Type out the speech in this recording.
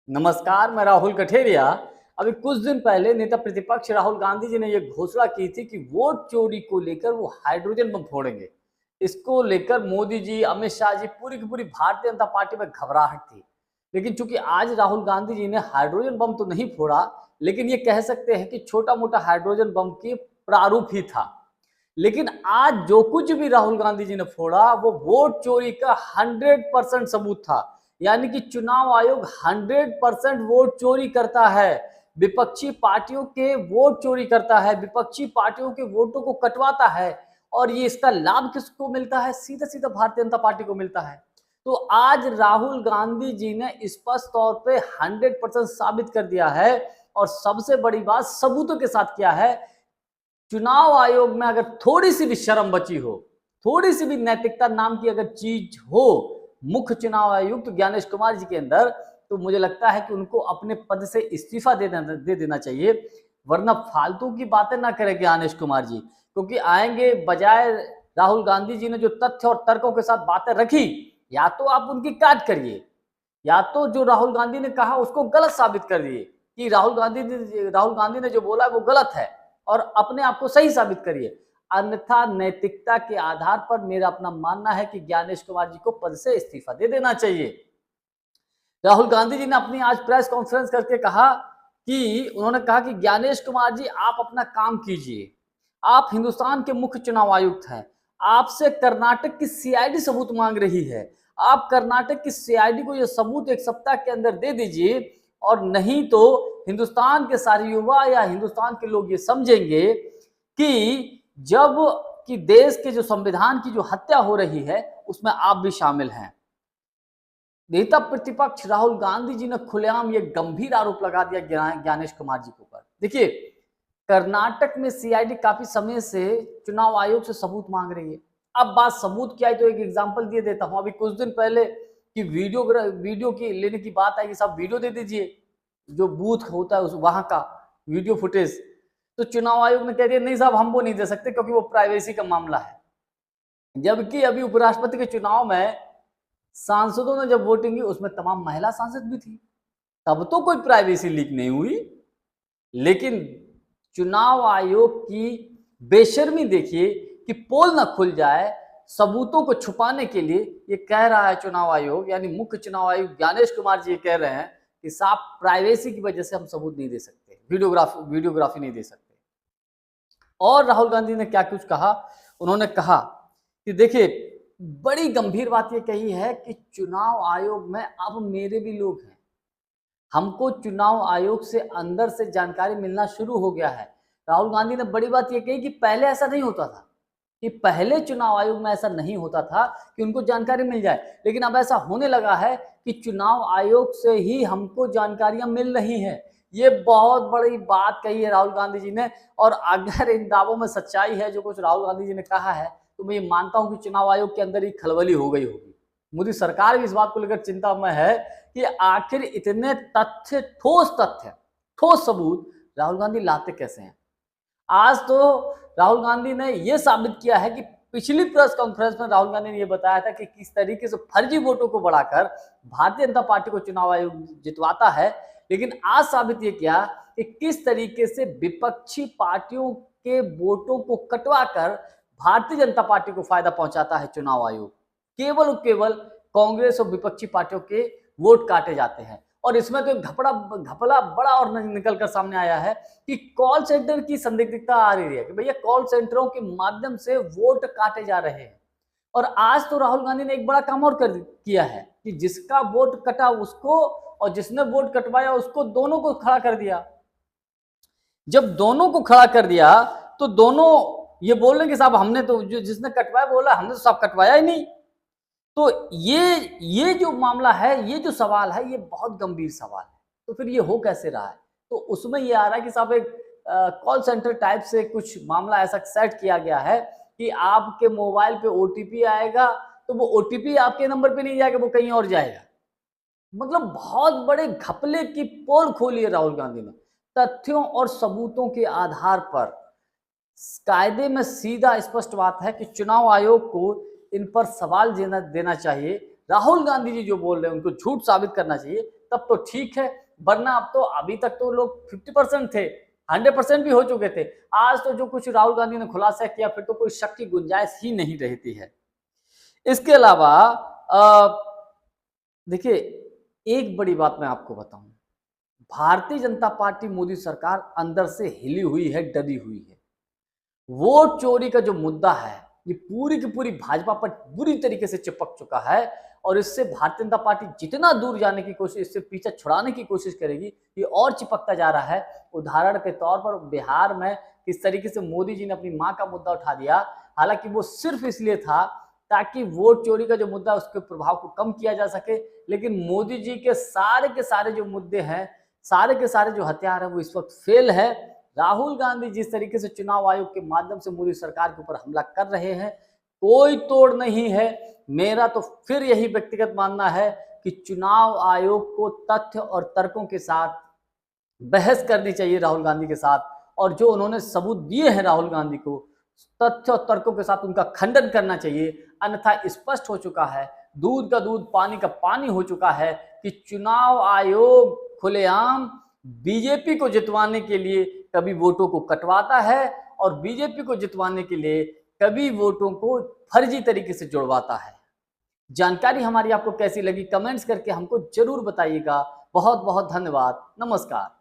नमस्कार, मैं राहुल कठेरिया। अभी कुछ दिन पहले नेता प्रतिपक्ष राहुल गांधी जी ने ये घोषणा की थी कि वोट चोरी को लेकर वो हाइड्रोजन बम फोड़ेंगे। इसको लेकर मोदी जी, अमित शाह जी, पूरी की पूरी भारतीय जनता पार्टी में घबराहट थी। लेकिन चूंकि आज राहुल गांधी जी ने हाइड्रोजन बम तो नहीं फोड़ा, लेकिन ये कह सकते हैं कि छोटा मोटा हाइड्रोजन बम के प्रारूप ही था। लेकिन आज जो कुछ भी राहुल गांधी जी ने फोड़ा वो वोट चोरी का 100% सबूत था। यानी कि चुनाव आयोग 100% वोट चोरी करता है, विपक्षी पार्टियों के वोट चोरी करता है, विपक्षी पार्टियों के वोटों को कटवाता है। और ये इसका लाभ किसको मिलता है? सीधा सीधा भारतीय जनता पार्टी को मिलता है। तो आज राहुल गांधी जी ने स्पष्ट तौर पे 100% साबित कर दिया है, और सबसे बड़ी बात सबूतों के साथ किया है। चुनाव आयोग में अगर थोड़ी सी भी शर्म बची हो, थोड़ी सी भी नैतिकता नाम की अगर चीज हो मुख्य चुनाव आयुक्त ज्ञानेश कुमार जी के अंदर, तो मुझे लगता है कि उनको अपने पद से इस्तीफा दे देना चाहिए। वरना फालतू की बातें ना करें ज्ञानेश कुमार जी, क्योंकि आएंगे बजाय राहुल गांधी जी ने जो तथ्य और तर्कों के साथ बातें रखी, या तो आप उनकी काट करिए, या तो जो राहुल गांधी ने कहा उसको गलत साबित कर दिए कि राहुल गांधी ने जो बोला वो गलत है, और अपने आप को सही साबित करिए। अन्यथा नैतिकता के आधार पर मेरा अपना मानना है कि ज्ञानेश कुमार जी को पद से इस्तीफा दे देना चाहिए। राहुल गांधी जी ने अपनी आज प्रेस कॉन्फ्रेंस करके कहा कि उन्होंने कहा कि ज्ञानेश कुमार जी आप अपना काम कीजिए, आप हिंदुस्तान के मुख्य चुनाव आयुक्त हैं, आपसे कर्नाटक की सीआईडी सबूत मांग रही है, आप कर्नाटक की सीआईडी को यह सबूत एक सप्ताह के अंदर दे दीजिए, और नहीं तो हिंदुस्तान के सारे युवा या हिंदुस्तान के लोग ये समझेंगे कि जब कि देश के जो संविधान की जो हत्या हो रही है उसमें आप भी शामिल हैं। नेता प्रतिपक्ष राहुल गांधी जी ने खुलेआम ये गंभीर आरोप लगा दिया ज्ञानेश कुमार जी के ऊपर। देखिए, कर्नाटक में सीआईडी काफी समय से चुनाव आयोग से सबूत मांग रही है। अब बात सबूत क्या है तो एक एग्जांपल दिए देता हूं। अभी कुछ दिन पहले कि वीडियो की लेने की बात आई कि साहब वीडियो दे दीजिए, जो बूथ होता है उस वहां का वीडियो फुटेज। तो चुनाव आयोग ने कह दिया नहीं साहब, हम वो नहीं दे सकते क्योंकि वो प्राइवेसी का मामला है। जबकि अभी उपराष्ट्रपति के चुनाव में सांसदों ने जब वोटिंग की उसमें तमाम महिला सांसद भी थी, तब तो कोई प्राइवेसी लीक नहीं हुई। लेकिन चुनाव आयोग की बेशर्मी देखिए कि पोल ना खुल जाए, सबूतों को छुपाने के लिए ये कह रहा है चुनाव आयोग, यानी मुख्य चुनाव आयुक्त ज्ञानेश कुमार जी ये कह रहे हैं कि साफ प्राइवेसी की वजह से हम सबूत नहीं दे सकते, वीडियोग्राफी नहीं दे सकते। और राहुल गांधी ने क्या कुछ कहा, उन्होंने कहा कि देखिए, बड़ी गंभीर बात ये कही है कि चुनाव आयोग में अब मेरे भी लोग हैं, हमको चुनाव आयोग से अंदर से जानकारी मिलना शुरू हो गया है। राहुल गांधी ने बड़ी बात ये कही कि पहले ऐसा नहीं होता था, कि पहले चुनाव आयोग में ऐसा नहीं होता था कि उनको जानकारी मिल जाए, लेकिन अब ऐसा होने लगा है कि चुनाव आयोग से ही हमको जानकारियां मिल रही हैं। ये बहुत बड़ी बात कही है राहुल गांधी जी ने, और अगर इन दावों में सच्चाई है जो कुछ राहुल गांधी जी ने कहा है, तो मैं ये मानता हूं कि चुनाव आयोग के अंदर ही खलबली हो गई होगी। मोदी सरकार भी इस बात को लेकर चिंता में है कि आखिर इतने ठोस सबूत राहुल गांधी लाते कैसे हैं। आज तो राहुल गांधी ने यह साबित किया है कि पिछली प्रेस कॉन्फ्रेंस में राहुल गांधी ने यह बताया था कि किस तरीके से फर्जी वोटों को बढ़ाकर भारतीय जनता पार्टी को चुनाव आयोग जितवाता है। लेकिन आज साबित यह किया कि किस तरीके से विपक्षी पार्टियों के वोटों को कटवाकर भारतीय जनता पार्टी को फायदा पहुंचाता है चुनाव आयोग। केवल और केवल कांग्रेस और विपक्षी पार्टियों के वोट काटे जाते हैं। और इसमें तो घपला बड़ा और निकलकर सामने आया है कि कॉल सेंटर की संदिग्धता आ रही है कि भैया कॉल सेंटरों के माध्यम से वोट काटे जा रहे हैं। और आज तो राहुल गांधी ने एक बड़ा काम और किया है कि जिसका वोट कटा उसको और जिसने वोट कटवाया उसको, दोनों को खड़ा कर दिया। जब दोनों को खड़ा कर दिया तो दोनों ये बोल रहे कि साहब हमने तो, जो जिसने कटवाया बोला हमने तो साहब कटवाया ही नहीं। तो ये जो मामला है, ये जो सवाल है, ये बहुत गंभीर सवाल है। तो फिर ये हो कैसे रहा है? तो उसमें ये आ रहा है कि साहब एक कॉल सेंटर टाइप से कुछ मामला ऐसा सेट किया गया है कि आपके मोबाइल पे ओटीपी आएगा, तो वो ओटीपी आपके नंबर पे नहीं जाएगा, वो कहीं और जाएगा। मतलब बहुत बड़े घपले की पोल खोली है राहुल गांधी ने, तथ्यों और सबूतों के आधार पर। कायदे में सीधा स्पष्ट बात है कि चुनाव आयोग को इन पर सवाल देना चाहिए। राहुल गांधी जी जो बोल रहे हैं उनको झूठ साबित करना चाहिए, तब तो ठीक है, वरना अब तो अभी तक तो लोग 50% थे, 100% भी हो चुके थे। आज तो जो कुछ राहुल गांधी ने खुलासा किया, फिर तो कोई शक की गुंजाइश ही नहीं रहती है। इसके अलावा देखिए, एक बड़ी बात मैं आपको बताऊं, भारतीय जनता पार्टी मोदी सरकार अंदर से हिली हुई है, डरी हुई है। वोट चोरी का जो मुद्दा है, ये पूरी की पूरी भाजपा पर बुरी तरीके से चिपक चुका है और इससे भारतीय जनता पार्टी जितना दूर जाने की कोशिश, इससे पीछे छुड़ाने की कोशिश करेगी, ये और चिपकता जा रहा है। उदाहरण के तौर पर बिहार में किस तरीके से मोदी जी ने अपनी मां का मुद्दा उठा दिया, हालांकि वो सिर्फ इसलिए था ताकि वोट चोरी का जो मुद्दा उसके प्रभाव को कम किया जा सके, लेकिन मोदी जी के सारे जो मुद्दे हैं, सारे के सारे जो हथियार है, वो इस वक्त फेल है। राहुल गांधी जिस तरीके से चुनाव आयोग के माध्यम से मोदी सरकार के ऊपर हमला कर रहे हैं, कोई तोड़ नहीं है। मेरा तो फिर यही व्यक्तिगत मानना है कि चुनाव आयोग को तथ्य और तर्कों के साथ बहस करनी चाहिए राहुल गांधी के साथ, और जो उन्होंने सबूत दिए हैं राहुल गांधी को, तथ्य और तर्कों के साथ उनका खंडन करना चाहिए। अन्यथा स्पष्ट हो चुका है, दूध का दूध पानी का पानी हो चुका है कि चुनाव आयोग खुलेआम बीजेपी को जितवाने के लिए कभी वोटों को कटवाता है और बीजेपी को जितवाने के लिए कभी वोटों को फर्जी तरीके से जुड़वाता है। जानकारी हमारी आपको कैसी लगी, कमेंट्स करके हमको जरूर बताइएगा। बहुत बहुत धन्यवाद। नमस्कार।